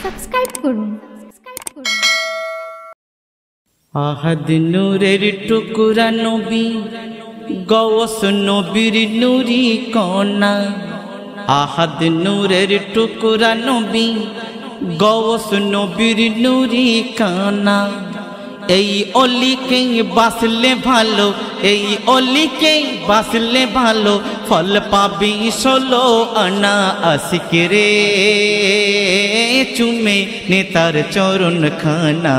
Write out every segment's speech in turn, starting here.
Subscribe করুন। আহাদ নূরের টুকরা নবী, গওস নবীর নূরি কণা। আহাদ নূরের টুকরা নবী, গওস নবীর নূরি কণা। এই অলিকে বাসলে ভালো, এই অলিকে বাসলে ভালো, ফল পাবি 16 আনা। আশিক রে চুমে নেতার চরণ খানা,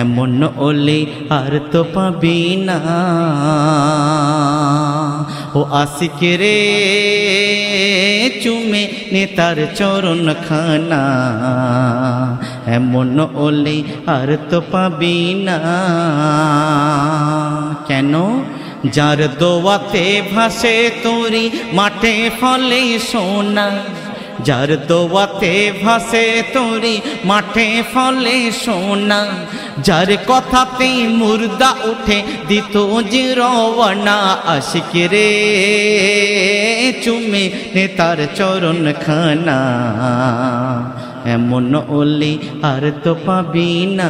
এমন ওলি আর তো পাবি না। ও আশিক রে চুমে নেতার চরণ খানা, এমন ওলি আর তো পাবি না। কেন? যার দোয়াতে ভাসে তোরি মাঠে ফলে সোনা, যার দোয়াতে ভাসে তোরি মাঠে ফলে সোনা, যার কথাতে মুর্দা উঠে দিত যে রওয়ানা। আশিক রে চুমে নেতার চরণ খানা, এমন ওলি আর তো পাবি না।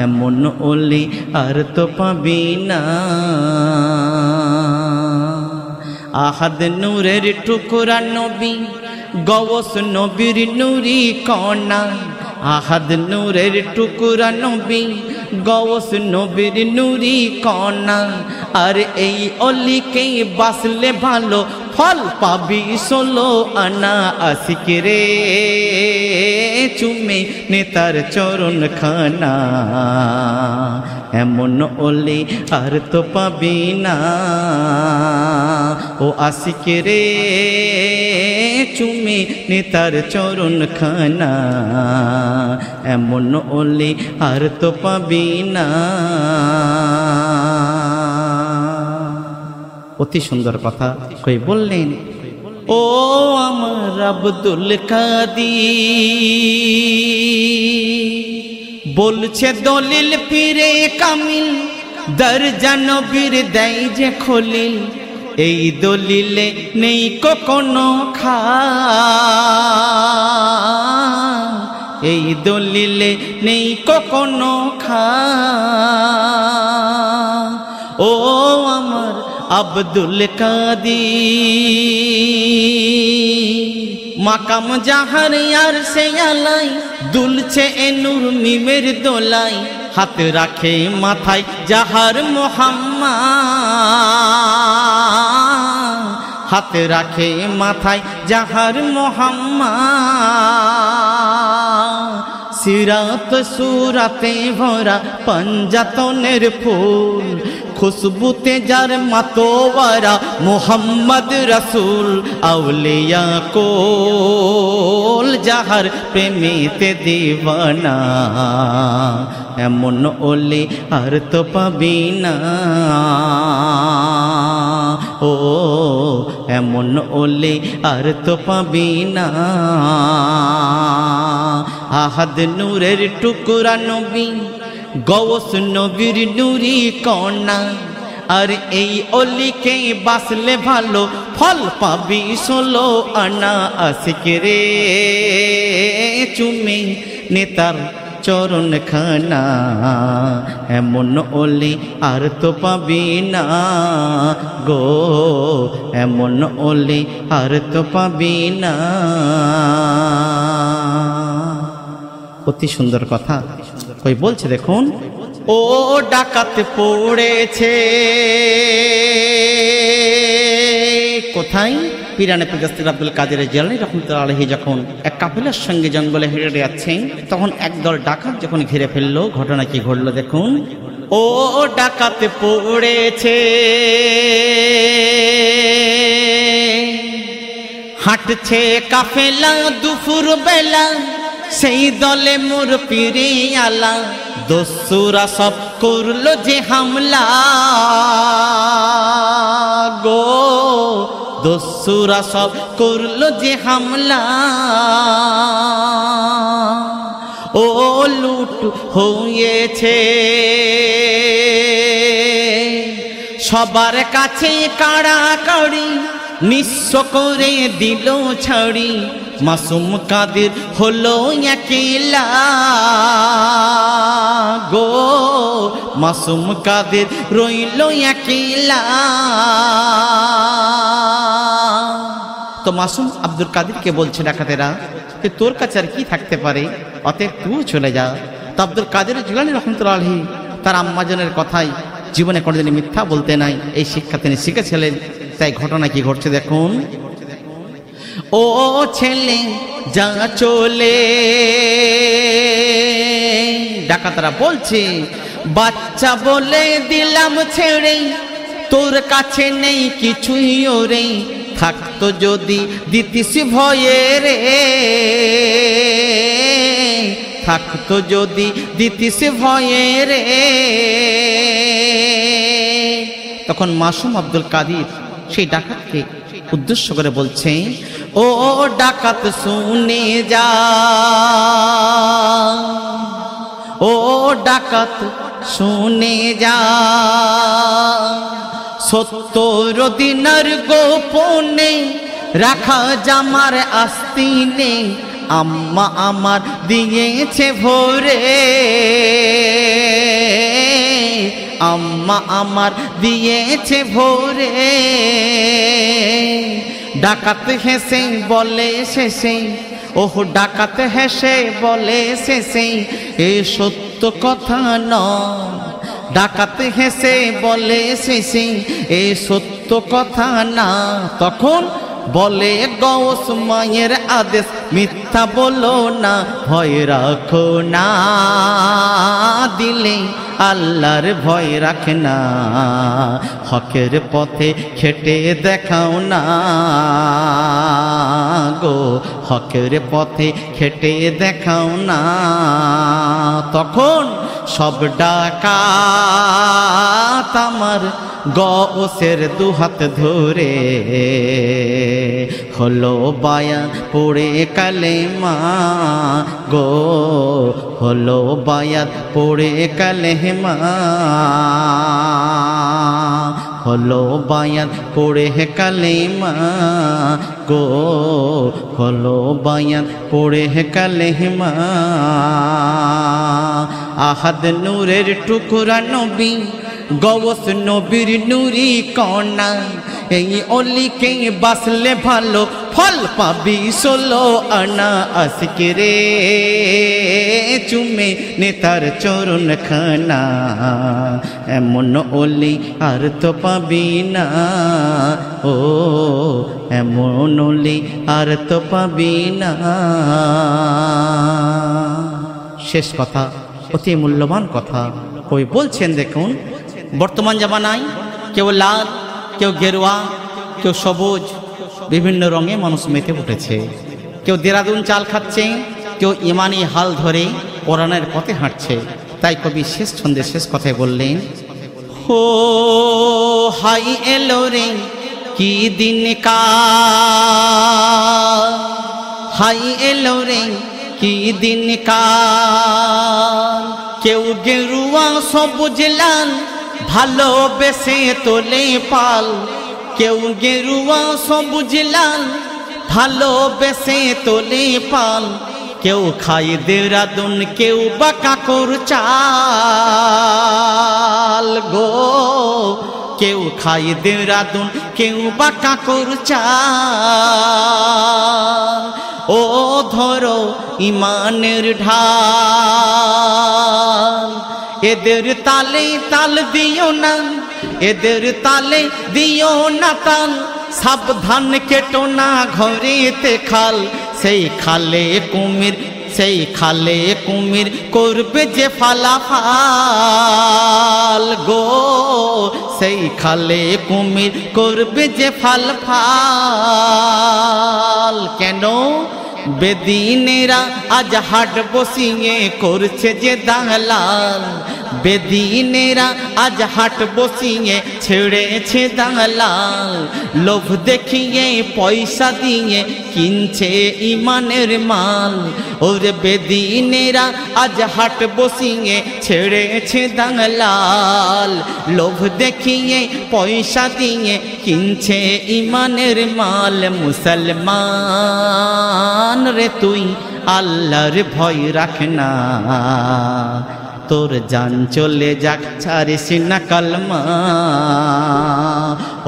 এমন ওলি আর তো পাবি না। আহাদ নূরের টুকরা নবী, গওস নবীর নূরি কণা। আহাদ নূরের টুকরা নবী, গওস নবীর নূরি কণা। আর এই অলিকে বাসলে ভালো, ফল পাবি 16 আনা। আশিক রে চুমে নেতার চরণ খানা, এমন ওলি আর তো পাবি না। ও আশিক রে চুমে নেতার চরণ খানা, এমন ওলি আর তো পাবি না। অতি সুন্দর কথা কই বললেন। ও আমার আব্দুল কাদির বলছে দলিল পীরে কামিল, দরজা নবীর দেয় যে খলিল। এই দলিলে নেই কোনো খা, এই দলিলে নেই কোনো খা। ও আমার আব্দুল কাদির মাকাম জাহার আর সে আলাই, দুলছে এ নূর মিমের দোলাই। হাত রাখে মাথায় জাহার মোহাম্মদ, হাত রাখে মাথায় জাহার মোহাম্মদ। সিরাত সুরাতে ভরা পঞ্জাতনের ফুল, খুশবুতে যার মাতোয়ারা মোহাম্মদ রসুল। আউলিয়া কোল যাহার প্রেমেতে দিওয়ানা, এমন ওলি আর তো পাবি না। ও এমন ওলি আর তো পাবি না। আহাদ নূরের টুকরা নবী, গওস নবীর নূরি কণা। আর এই অলিকে বাসলে ভালো, ফল পাবি 16 আনা। আশিক রে চুমে নেতার চরণ খানা, এমন ওলি আর তো পাবি না গো। এমন ওলি আর তো পাবি না। অতি সুন্দর কথা কই বলছে দেখুন। ও ডাকাত পড়েছে কোথায়? পিরানে পিগাস্তির আব্দুল কাদের জিলানী রাহমাতুল্লাহি আলাইহি যখন এক কাফেলার সঙ্গে জঙ্গলে হেঁটে যাচ্ছেন, তখন একদল ডাকাত যখন ঘিরে ফেললো, ঘটনা কি ঘটলো দেখুন। ও ডাকাত পড়েছে হাঁটছে কাফেলা দুপুর বেলা, সেই দলে মোর পীরে আলা। দস্যুরা সব করলো যে হামলা গো, দস্যুরা সব করলো যে হামলা। ও লুট হয়েছে সবার কাছে কাড়াকাড়ি, নিঃস্ব করে দিল ছাড়ি, মাসুম কাদের হলো একলা গো, মাসুম কাদের রইল একলা। তো মাসুম আব্দুল কাদেরকে বলছে ডাকাতেরা যে তোর কাছে আর কি থাকতে পারে, অতএব তুই চলে যা। তো আব্দুল কাদের জিলানী রহমতুল্লাহ আলাইহি তার আম্মাজানের কথাই জীবনে কোনোদিন মিথ্যা বলতে নাই, এই শিক্ষা তিনি শিখেছিলেন। তাই ঘটনা কি ঘটছে দেখুন। ও ছেলে যা চলে, ডাকাতরা বলছে বাচ্চা বলে দিলাম ছেড়ে, তোর কাছে নেই কিছুই ওরে, থাকতো যদি দিতিস ভয়ে রে, থাকতো যদি দিতিস ভয়ে রে। তখন মাসুম আব্দুল কাদের সেই ডাকাতকে উদ্দেশ্য করে বলছে, ও ডাকাত শুনে যা, ও ডাকাত শুনে যা, 70 দিনের গোপনে রাখা জামার আস্তিনে, আম্মা আমার দিয়েছে ভরে, আম্মা আমার দিয়েছে ভরে। ডাকাত হেসে বলে শেষে, ওহ ডাকাত হেসে বলে শেষে, এ সত্য কথা নয়। ডাকাত হেসে বলে শেষে, এ সত্য কথা না। তখন বলে গৌস মায়ের আদেশ, মিথ্যা বলো না, ভয় রাখো না, দিলে আল্লাহর ভয় রাখে না, হকের পথে খেটে দেখাও না গো, হকের পথে খেটে দেখাও না। তখন সব ডাকাত আমার গৌসের দুহাত ধরে হলো বায়ান পড়ে কালেমা গো, হলো বায়ান পড়ে কালেমা, হলো বায়ান পড়ে কালেমা গো, হলো বায়ান পড়ে কালেমা। আহাদ নূরের টুকরা নবী, গৌস নবীর নুরি কণা, এই অলিকে বাসলে ভালো ফল পাবি 16 আনা। আজকে রে চুমে নেতার চরণ খানা, এমন অলি আর তো পাবি না, ও এমন অলি আর তো পাবি না। শেষ কথা, অতি মূল্যবান কথা কই বলছেন দেখুন। বর্তমান জামানায় কেউ লাল, কেউ গেরুয়া, কেউ সবুজ, বিভিন্ন রঙে মানুষ মেতে উঠেছে। কেউ দেরাদুন চাল খাচ্ছে, কেউ ইমানি হাল ধরে কোরআনের পথে হাঁটছে। তাই কবি শেষ ছন্দে শেষ কথায় বললেন, হো হাই এলো রে কি দিন কাল, হাই এলো রে কি দিন কাল, কেউ গেরুয়া সবুজ লাল ভালোবেসে তোলে পাল, কেউ গেরুয়া সবুজ লাল ভালোবেসে তোলে পাল, কেউ খাই দেরাদুন, কেউ বা কাকর চাল গো, কেউ খাই দেরাদুন, কেউ বা কাকর চাল। ও ধরো ইমানের ঢাল, এদের তালে তাল দিও না, এদের তালে দিও না তাল, সাবধান কেটো না ঘরেতে খাল, সেই খালে কুমির, সেই খালে কুমির করবে যে ফালাফাল গো, সেই খালে কুমির করবে যে ফাল। কেন বেদিনেরা আজ হাট বসিয়ে করছে যে দালাল, বেদিনেরা আজ হাট বসিয়ে ছেড়েছে দালাল, লোভ দেখিয়ে পয়সা দিয়ে কিনছে ইমানের মাল। ওরে বেদিনেরা আজ হাট বসিয়ে ছেড়েছে দালাল, লোভ দেখিয়ে পয়সা দিয়ে কিনছে ইমানের মাল। মুসলমান রে তুই আল্লাহর ভয় রাখ না, তোর জান চলে যাক ছাড়িস না কালমা।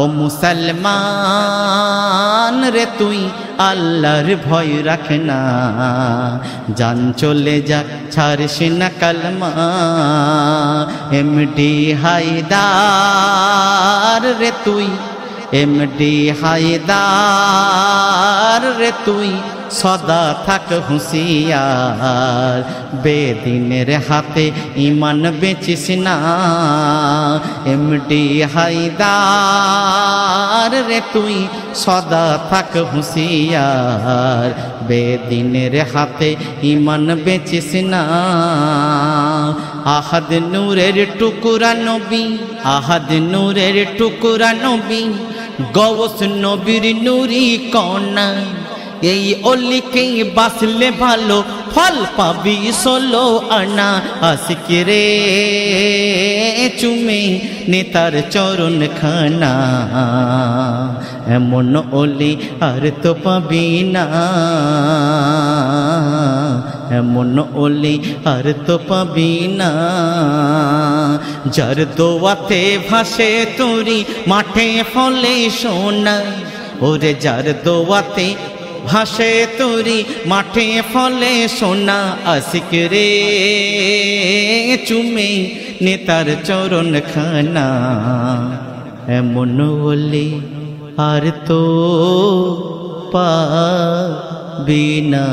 ও মুসলমান রে তুই আল্লাহর ভয় রাখ না, জান চলে যাক ছাড়িস না কালমা। এমডি হায়দার রে তুই, এমডি হায়দার রে তুই সদা থাক হুঁশিয়ার। বেদিনের হাতে ইমান বেচিস না, এমডি হায়দার রে তুই সদা থাক হুঁশিয়ার। বেদিনের হাতে ইমান বেচিস না। আহাদ নূরের টুকরা নবী, আহাদ নূরের টুকরা নবী, গৌস নবীর নূরি কন্যা। এই অলিকে বাসলে ভালো ফল পাবি 16 আনা। আশিক রে চুমে নেতার চরণ খানা, এমন অলি আর তো পাবি না, এমন অলি আর তো পাবি না। যার দোয়াতে ভাসে তোরি মাঠে ফলে সোনা, ওরে যার দোয়াতে ভাসে তোরি মাঠে ফলে সোনা। আশিক রে চুমে নেতার চরণ খানা, এমন ওলি আর তো পাবি না।